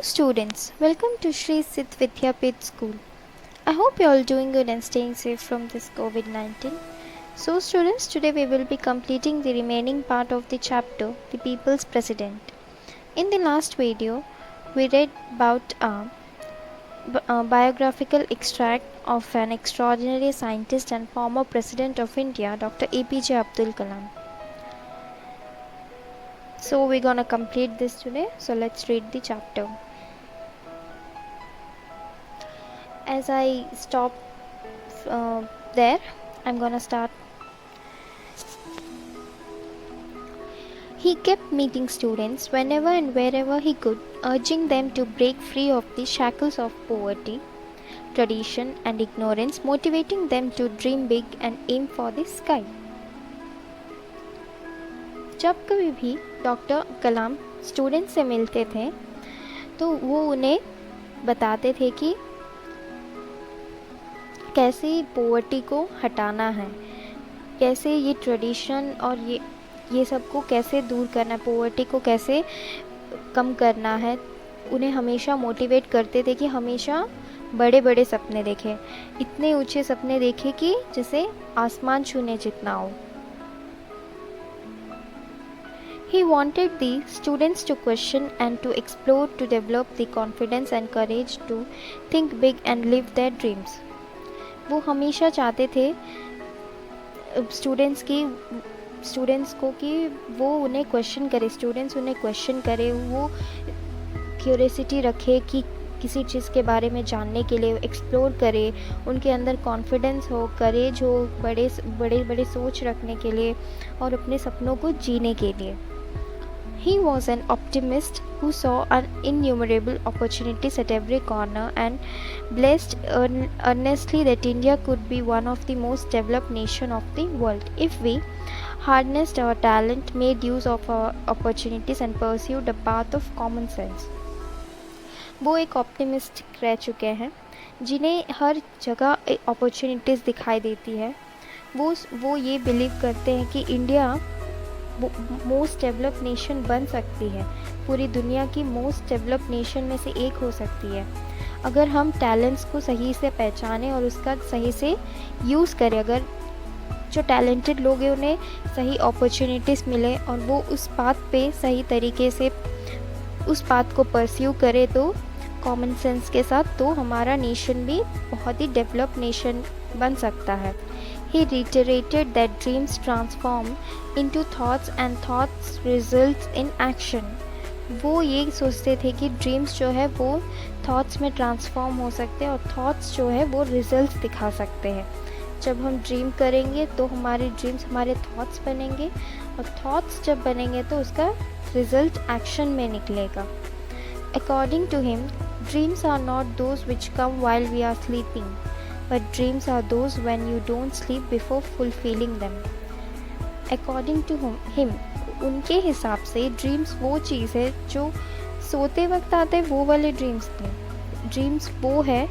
students, welcome to Shri Siddh Vidyapith School. I hope you are all doing good and staying safe from this COVID-19. So students, today we will be completing the remaining part of the chapter, The People's President. In the last video, we read about a biographical extract of an extraordinary scientist and former President of India, Dr. APJ Abdul Kalam. So we're gonna complete this today. So let's read the chapter. As I stop there, I'm gonna start. He kept meeting students whenever and wherever he could, urging them to break free of the shackles of poverty, tradition, and ignorance, motivating them to dream big and aim for the sky. जब कभी भी doctor कलाम students से मिलते थे तो वो उन्हें बताते थे कि कैसे पॉवर्टी को हटाना है, कैसे ये ट्रेडिशन और ये सब को कैसे दूर करना है, पॉवर्टी को कैसे कम करना है। उन्हें हमेशा मोटिवेट करते थे कि हमेशा बड़े बड़े सपने देखें, इतने ऊंचे सपने देखें कि जैसे आसमान छूने जितना हो। He wanted the students to question and to explore, to develop the confidence and courage to think big and live their dreams. वो हमेशा चाहते थे स्टूडेंट्स को कि वो उन्हें क्वेश्चन करे, स्टूडेंट्स उन्हें क्वेश्चन करे, वो क्यूरियोसिटी रखे कि किसी चीज़ के बारे में जानने के लिए एक्सप्लोर करे, उनके अंदर कॉन्फिडेंस हो, करेज हो, बड़े बड़े बड़े सोच रखने के लिए और अपने सपनों को जीने के लिए. He was an optimist who saw innumerable opportunities at every corner and blessed earnestly that India could be one of the most developed nations of the world if we harnessed our talent, made use of our opportunities and pursued a path of common sense. वो एक optimist रह चुके हैं जिन्हें हर जगह opportunities दिखाई देती है. वो ये बिलीव करते हैं कि इंडिया मोस्ट डेवलप्ड नेशन बन सकती है, पूरी दुनिया की मोस्ट डेवलप्ड नेशन में से एक हो सकती है अगर हम टैलेंट्स को सही से पहचानें और उसका सही से यूज़ करें. अगर जो टैलेंटेड लोग हैं उन्हें सही अपॉर्चुनिटीज़ मिले और वो उस पाथ पे सही तरीके से उस पाथ को परस्यू करे तो कॉमन सेंस के साथ, तो हमारा नेशन भी बहुत ही डेवलप्ड नेशन बन सकता है. He reiterated that dreams transform into thoughts and thoughts results in action. वो ये सोचते थे कि ड्रीम्स जो है वो थॉट्स में ट्रांसफॉर्म हो सकते हैं और थॉट्स जो है वो रिजल्ट्स दिखा सकते हैं. जब हम ड्रीम करेंगे तो हमारे ड्रीम्स हमारे थॉट्स बनेंगे और थॉट्स जब बनेंगे तो उसका रिजल्ट एक्शन में निकलेगा. According to him, dreams are not those which come while we are sleeping, but dreams are those when you don't sleep before fulfilling them. According to him, उनके हिसाब से ड्रीम्स वो चीज़ है जो सोते वक्त आते, वो वाले ड्रीम्स थे. ड्रीम्स वो है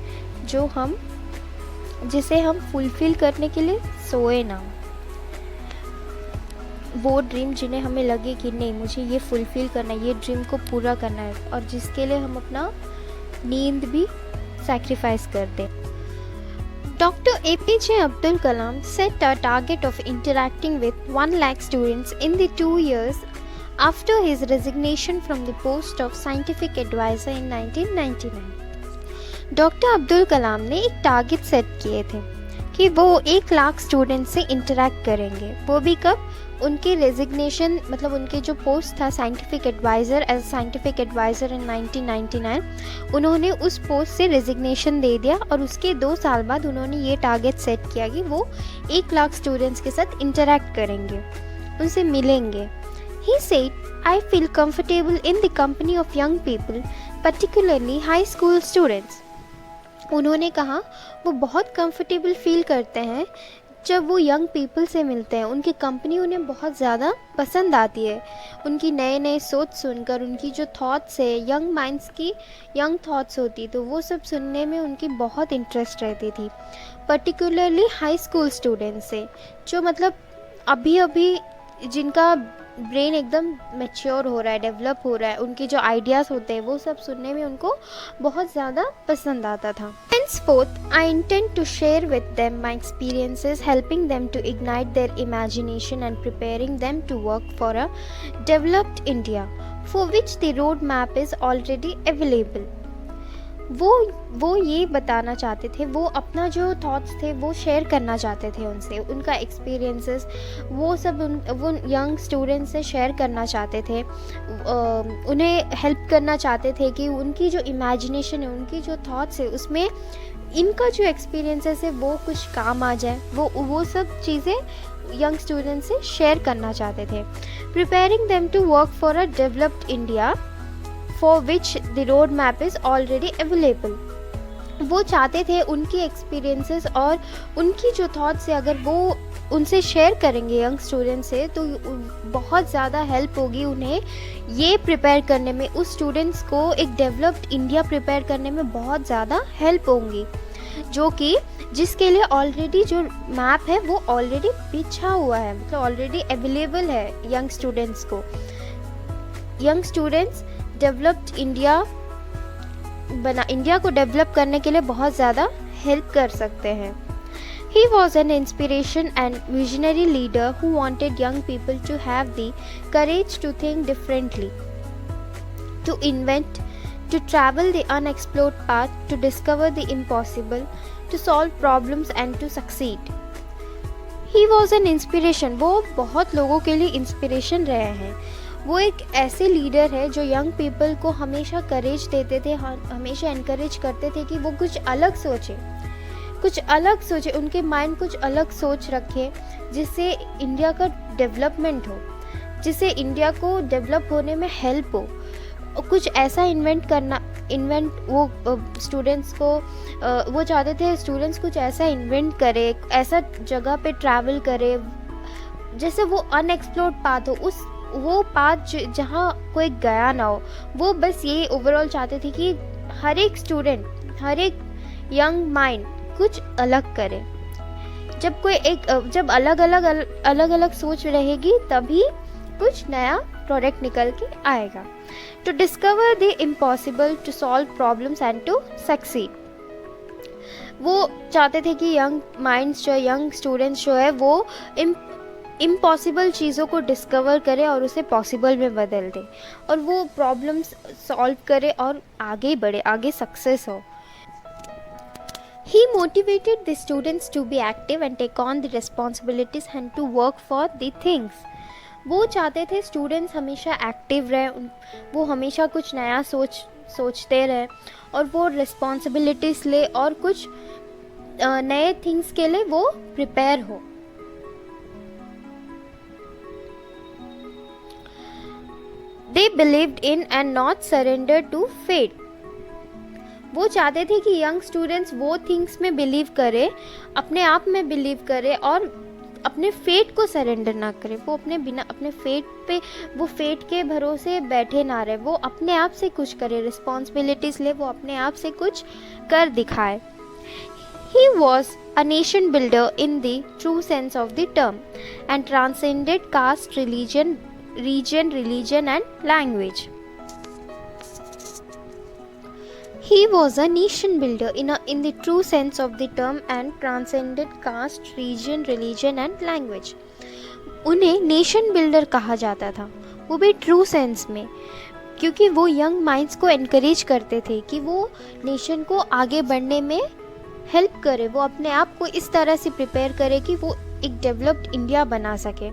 जिसे हम फुलफिल करने के लिए सोए ना. वो ड्रीम जिन्हें हमें लगे कि नहीं मुझे ये फुलफिल करना है, ये ड्रीम को पूरा करना है और जिसके लिए हम अपना नींद भी सैक्रिफाइस कर दें. Dr. APJ Abdul Kalam set a target of interacting with 1 lakh students in the 2 years after his resignation from the post of scientific advisor in 1999. Doctor Abdul Kalam ने एक टारगेट सेट किए थे कि वो 1 लाख स्टूडेंट से इंटरेक्ट करेंगे. वो भी कब? उनके रेजिग्नेशन, मतलब उनके जो पोस्ट था scientific advisor, as scientific advisor in 1999, उन्होंने उस पोस्ट से रेजिग्नेशन दे दिया और उसके 2 साल बाद उन्होंने ये टारगेट सेट किया कि वो 1 लाख स्टूडेंट्स के साथ इंटरेक्ट करेंगे, उनसे मिलेंगे. He said, I feel comfortable in the company of young people, particularly high school students. उन्होंने कहा वो बहुत कंफर्टेबल फील करते हैं जब वो यंग पीपल से मिलते हैं. उनकी कंपनी उन्हें बहुत ज़्यादा पसंद आती है. उनकी नए नए सोच सुनकर, उनकी जो थॉट्स है, यंग माइंड्स की यंग थॉट्स होती, तो वो सब सुनने में उनकी बहुत इंटरेस्ट रहती थी. पर्टिकुलरली हाई स्कूल स्टूडेंट्स से, जो मतलब अभी जिनका ब्रेन एकदम मैच्योर हो रहा है, डेवलप हो रहा है, उनके जो आइडियाज़ होते हैं वो सब सुनने में उनको बहुत ज़्यादा पसंद आता था. Henceforth, I intend to share with them my experiences, helping them to ignite their imagination and preparing them to work for a developed India, for which the roadmap is already available. वो ये बताना चाहते थे, वो अपना जो thoughts थे वो शेयर करना चाहते थे उनसे, उनका एक्सपीरियंसेस वो सब वो यंग स्टूडेंट्स से शेयर करना चाहते थे. उन्हें हेल्प करना चाहते थे कि उनकी जो इमेजिनेशन है, उनकी जो थॉट्स है, उसमें इनका जो एक्सपीरियंसेस है वो कुछ काम आ जाए. वो सब चीज़ें यंग स्टूडेंट्स से शेयर करना चाहते थे. Preparing them to work for a developed India, for which the road map is already available. वो चाहते थे उनकी एक्सपीरियंसेस और उनकी जो थॉट्स है अगर वो उनसे शेयर करेंगे यंग स्टूडेंट से, तो बहुत ज़्यादा हेल्प होगी उन्हें ये प्रिपेयर करने में. उस स्टूडेंट्स को एक डेवलप्ड इंडिया प्रिपेयर करने में बहुत ज़्यादा हेल्प होंगी, जो कि जिसके लिए ऑलरेडी जो मैप है वो ऑलरेडी बिछा हुआ है, मतलब ऑलरेडी अवेलेबल है यंग स्टूडेंट्स को. यंग स्टूडेंट्स डेवलप्ड इंडिया को डेवलप करने के लिए बहुत ज़्यादा हेल्प कर सकते हैं. He was an inspiration and visionary leader who wanted young people to have the courage to think differently, to invent, to travel the unexplored path, to discover the impossible, to solve problems and to succeed. He was an inspiration. वो बहुत लोगों के लिए inspiration रहे हैं. वो एक ऐसे लीडर है जो यंग पीपल को हमेशा करेज देते थे, हमेशा इनकरेज करते थे कि वो कुछ अलग सोचे, उनके माइंड कुछ अलग सोच रखे, जिससे इंडिया का डेवलपमेंट हो, जिससे इंडिया को डेवलप होने में हेल्प हो. कुछ ऐसा वो स्टूडेंट्स को वो चाहते थे स्टूडेंट्स कुछ ऐसा इन्वेंट करे, ऐसा जगह पे ट्रैवल करे जैसे वो अनएक्सप्लोर्ड पाथ हो, वो पाथ जहाँ कोई गया ना हो. वो बस ये ओवरऑल चाहते थे कि हर एक स्टूडेंट, हर एक यंग माइंड कुछ अलग करे. जब अलग अलग सोच रहेगी तभी कुछ नया प्रोडक्ट निकल के आएगा. To discover the impossible, to solve problems and to succeed. वो चाहते थे कि यंग माइंड्स जो यंग स्टूडेंट्स जो है वो इम्पॉसिबल चीज़ों को डिस्कवर करे और उसे पॉसिबल में बदल दे, और वो प्रॉब्लम्स सॉल्व करे और आगे बढ़े, आगे सक्सेस हो. He motivated the students to be active and take on the responsibilities and to work for the things. वो चाहते थे स्टूडेंट्स हमेशा एक्टिव रहे, वो हमेशा कुछ नया सोचते रहे और वो रिस्पॉन्सिबिलिटीज़ ले और कुछ नए थिंग्स के लिए वो प्रिपेयर हो. They believed in and not surrendered to fate. वो चाहते थे कि यंग स्टूडेंट्स वो थिंग्स में बिलीव करे, अपने आप में बिलीव करे और अपने फेट को सरेंडर ना करे. वो अपने फेट पे, वो फेट के भरोसे बैठे ना रहे, वो अपने आप से कुछ करे, रिस्पॉन्सिबिलिटीज़ ले, वो अपने आप से कुछ कर दिखाए. He was a nation builder in the true sense of the term and transcended caste, region and language. He was a nation builder in the true sense of the term and transcended caste, region, religion and language. उन्हें nation builder कहा जाता था, वो भी true sense में, क्योंकि वो young minds को एनकरेज करते थे कि वो नेशन को आगे बढ़ने में हेल्प करे, वो अपने आप को इस तरह से प्रिपेयर करे कि वो एक डेवलप्ड इंडिया बना सके.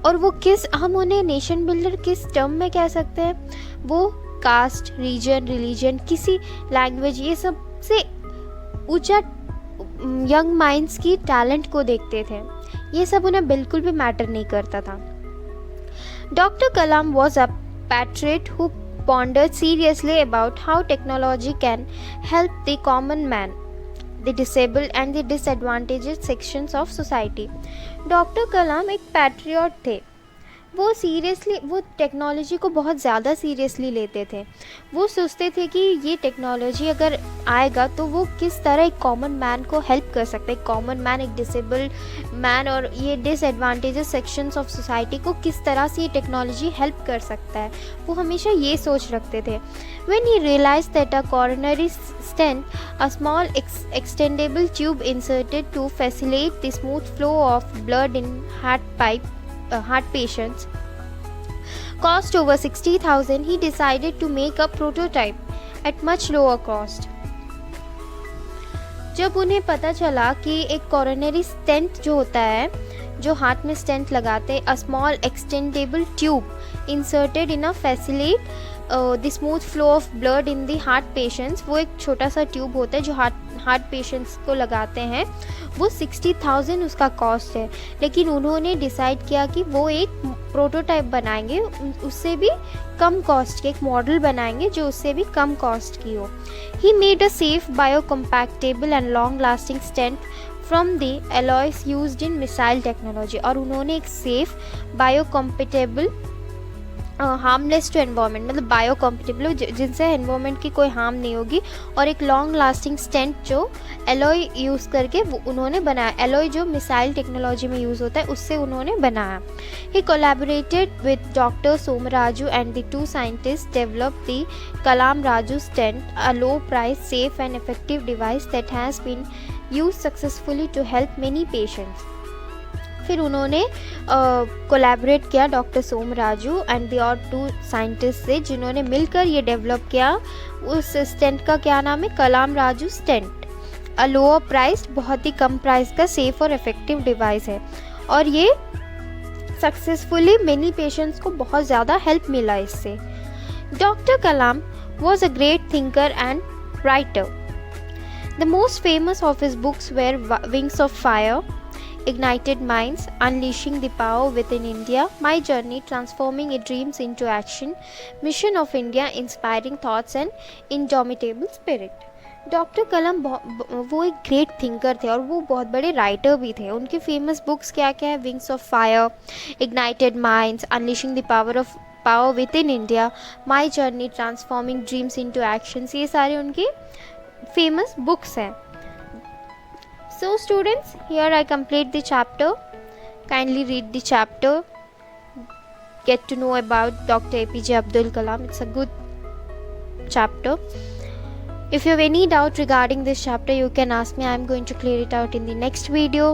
और वो हम उन्हें नेशन बिल्डर किस टर्म में कह सकते हैं, वो कास्ट, रीजन, रिलीजन, किसी लैंग्वेज, ये सब से ऊंचा यंग माइंड्स की टैलेंट को देखते थे. ये सब उन्हें बिल्कुल भी मैटर नहीं करता था. Doctor Kalam was a patriot who pondered seriously about how technology can help the common man, the disabled and the disadvantaged sections of society. Doctor Kalam एक पैट्रियट थे. वो सीरियसली, वो टेक्नोलॉजी को बहुत ज़्यादा सीरियसली लेते थे। वो सोचते थे कि ये टेक्नोलॉजी अगर आएगा तो वो किस तरह एक कॉमन मैन को हेल्प कर सकता है, एक कॉमन मैन, एक डिसेबल्ड मैन और ये डिसएडवांटेजेस सेक्शंस ऑफ सोसाइटी को किस तरह से ये टेक्नोलॉजी हेल्प कर सकता है। वो हमेशा ये सोच रखते थे। When he realized that a coronary stent, a small extendable tube inserted to facilitate the smooth flow of blood in heart patients, cost over 60,000, he decided to make a prototype at much lower cost. जब उन्हें पता चला कि एक coronary stent जो होता है, जो हार्ट में स्टेंट लगाते, a small extendable tube inserted in a facilitate the smooth flow of blood in the heart patients, वो एक छोटा सा ट्यूब होता है जो हार्ट पेशेंट्स को लगाते हैं, वो 60,000 उसका कॉस्ट है। लेकिन उन्होंने डिसाइड किया कि वो एक प्रोटोटाइप बनाएंगे, उससे भी कम कॉस्ट के, एक मॉडल बनाएंगे जो उससे भी कम कॉस्ट की हो। He made a safe biocompatible and long lasting stent from the alloys used in missile technology, और उन्होंने एक safe biocompatible harmless to environment, मतलब बायोकम्पैटिबल जिनसे एनवायरनमेंट की कोई हार्म नहीं होगी, और एक लॉन्ग लास्टिंग स्टेंट जो एलॉय यूज़ करके वो उन्होंने बनाया। एलॉय जो मिसाइल टेक्नोलॉजी में यूज़ होता है उससे उन्होंने बनाया। He collaborated with doctor Somaraju and the two scientist develop the Kalam Raju stent, a low price safe and effective device that has been use successfully to help many patients. फिर उन्होंने collaborate किया doctor Somaraju and the और two scientist से, जिन्होंने मिलकर ये develop किया। उस स्टेंट का क्या नाम है? Kalam Raju stent. A lower price, बहुत ही कम प्राइस का सेफ और इफेक्टिव डिवाइस है, और ये सक्सेसफुली मेनी पेशेंट्स को बहुत ज़्यादा हेल्प मिला इससे। Doctor Kalam was a great thinker and writer. The most famous of his books were wings of fire, Ignited Minds, Unleashing the Power Within India, My Journey Transforming Dreams into Action, Mission of India, Inspiring Thoughts and Indomitable Spirit. Doctor Kalam वो एक great thinker थे और वो बहुत बड़े writer भी थे। उनकी फेमस बुक्स क्या क्या है? Wings of fire, ignited minds, unleashing the power with in India, my journey transforming dreams into actions, ये सारे उनकी फेमस बुक्स हैं। So students, here I complete the chapter. Kindly read the chapter. Get to know about Dr. APJ Abdul Kalam. It's a good chapter. If you have any doubt regarding this chapter, you can ask me. I am going to clear it out in the next video.